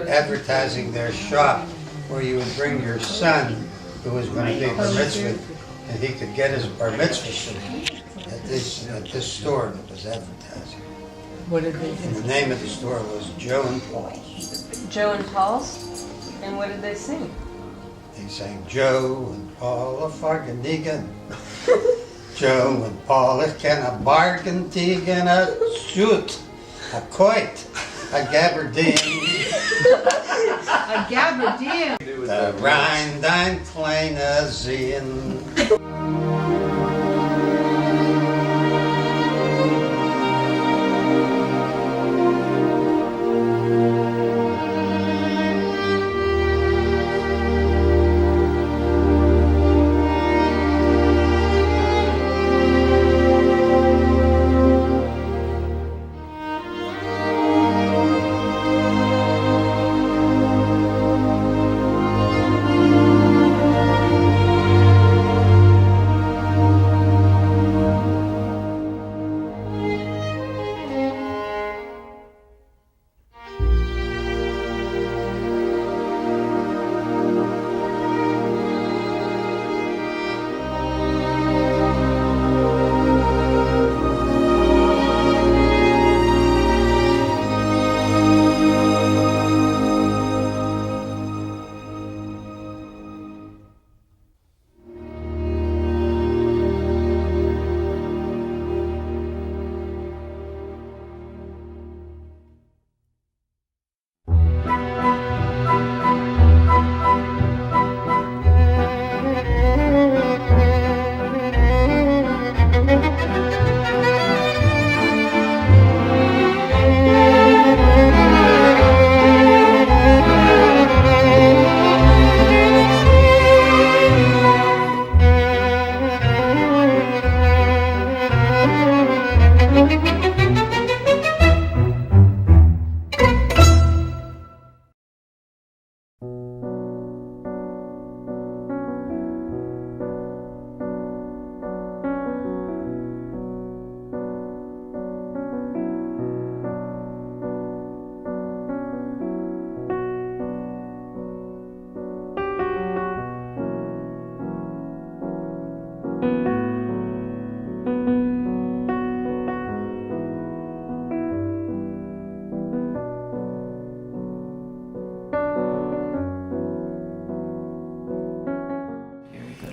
advertising their shop where you would bring your son who was going to be bar mitzvah, and he could get his bar mitzvah suit at this store that was advertising. What did they And do? the name of the store was Joe and Paul's. Joe and Paul's? And what did they sing? They sang Joe and Paul of Farganigan. Joe and Paul can a bargain tegen a shoot, a coit, a gabardine. A gabardine. The Rhein, dein kleiner Sehen.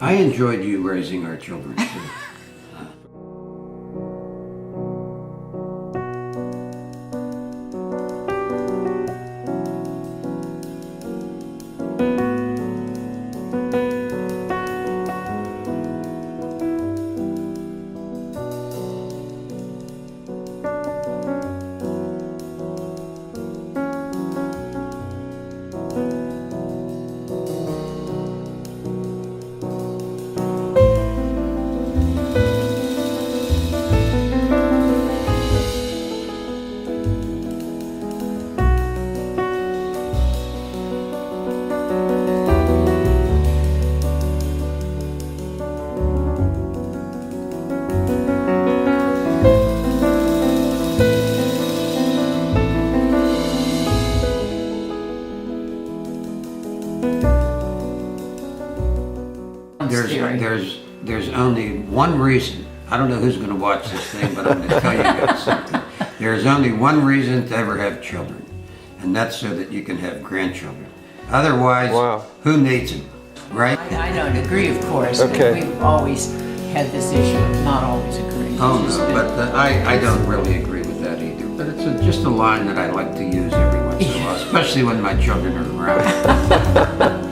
I enjoyed you raising our children too. There's only one reason. I don't know who's going to watch this thing, but I'm going to tell you guys something. There's only one reason to ever have children, and that's so that you can have grandchildren. Otherwise, who needs them, right? I don't agree, of course. Okay. We've always had this issue of not always agreeing. Oh no, but I don't really agree with that either. But it's just a line that I like to use every once in a while, especially when my children are around.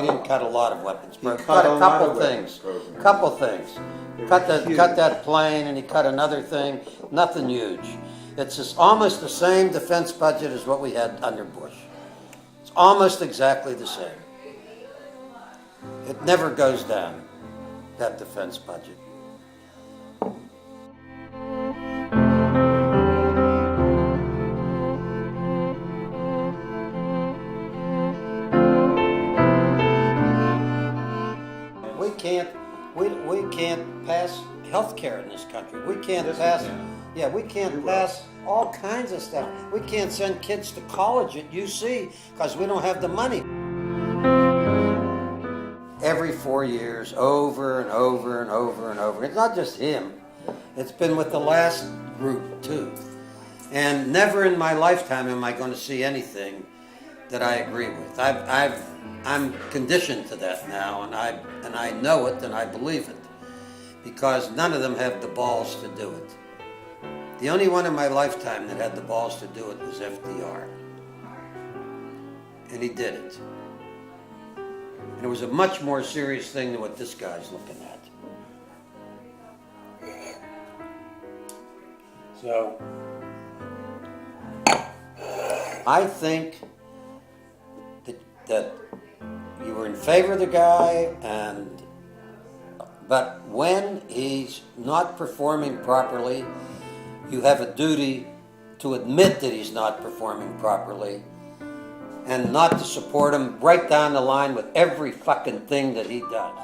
we didn't cut a lot of weapons He programs. cut Cut a a lot couple of things. weapons programs. Couple things. They were Cut huge. that plane, and he cut another thing. Nothing huge. It's just almost the same defense budget as what we had under Bush. It's almost exactly the same. It never goes down, that defense budget. We can't pass health care in this country. We can't Yes, we pass, can. yeah, we can't We will. pass all kinds of stuff. We can't send kids to college at UC because we don't have the money. Every 4 years, over and over and over and over. It's not just him. It's been with the last group too. And never in my lifetime am I going to see anything that I agree with. I'm conditioned to that now, and I know it and I believe it, because none of them have the balls to do it. The only one in my lifetime that had the balls to do it was FDR, and he did it. And it was a much more serious thing than what this guy's looking at. So, I think that you were in favor of the guy, but when he's not performing properly, you have a duty to admit that he's not performing properly and not to support him right down the line with every fucking thing that he does.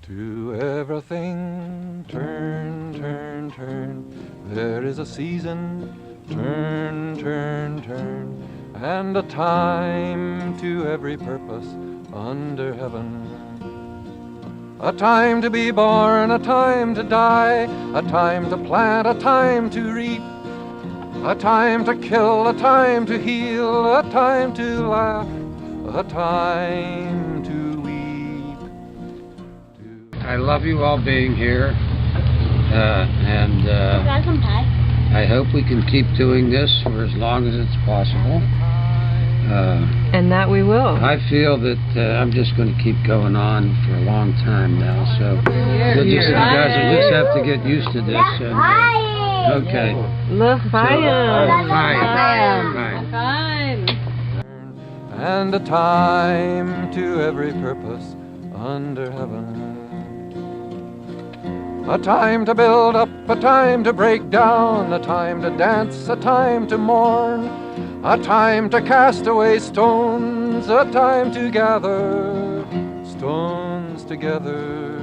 To everything, turn, turn, turn. There is a season, turn, turn, turn. And a time to every purpose under heaven. A time to be born, a time to die, a time to plant, a time to reap. A time to kill, a time to heal, a time to laugh, a time to weep. I love you all being here, and Got some pie. I hope we can keep doing this for as long as it's possible. And that we will. I feel that I'm just going to keep going on for a long time now, so you guys at least have to get used to this. And, okay. Fine. And a time to every purpose under heaven. A time to build up, a time to break down, a time to dance, a time to mourn, a time to cast away stones, a time to gather stones together.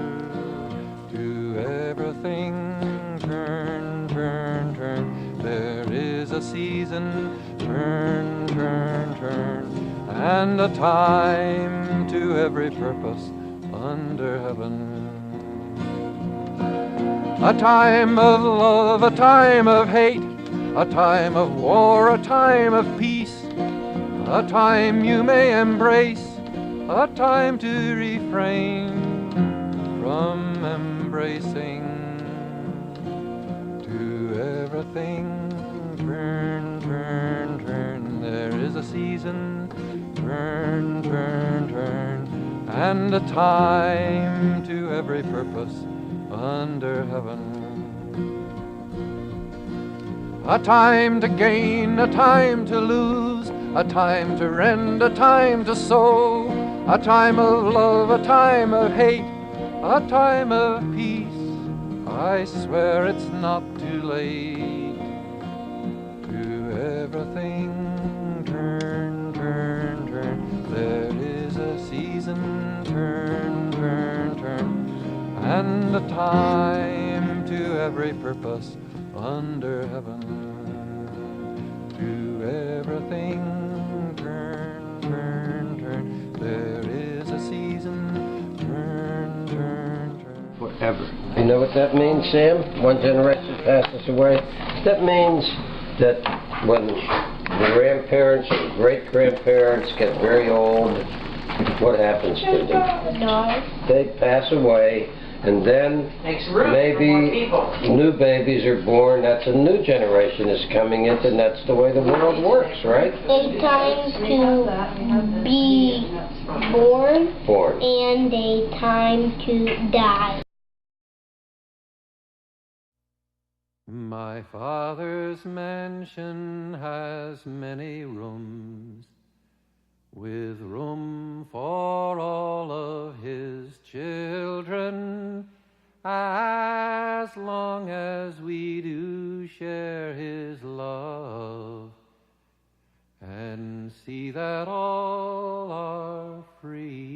To everything, turn, turn, turn. There is a season, turn, turn, turn, and a time to every purpose under heaven. A time of love, a time of hate, a time of war, a time of peace, a time you may embrace, a time to refrain from embracing. To everything, turn, turn, turn. There is a season, turn, turn, turn, and a time to every purpose under heaven. A time to gain, a time to lose, a time to rend, a time to sow, a time of love, a time of hate, a time of peace. I swear it's not too late. To everything turn, turn, turn. There is a season, turn, turn, turn, and a time to every purpose under heaven. To everything turn, turn, turn. There is a season, turn, turn, turn. Forever. You know what that means, Sam? One generation passes away. That means that when the grandparents or great-grandparents get very old, what happens to them? They pass away, and then maybe new babies are born. That's a new generation is coming in, and that's the way the world works, right? A time to be born. And a time to die. My father's mansion has many rooms, with room for all of his children, as long as we do share his love, and see that all are free.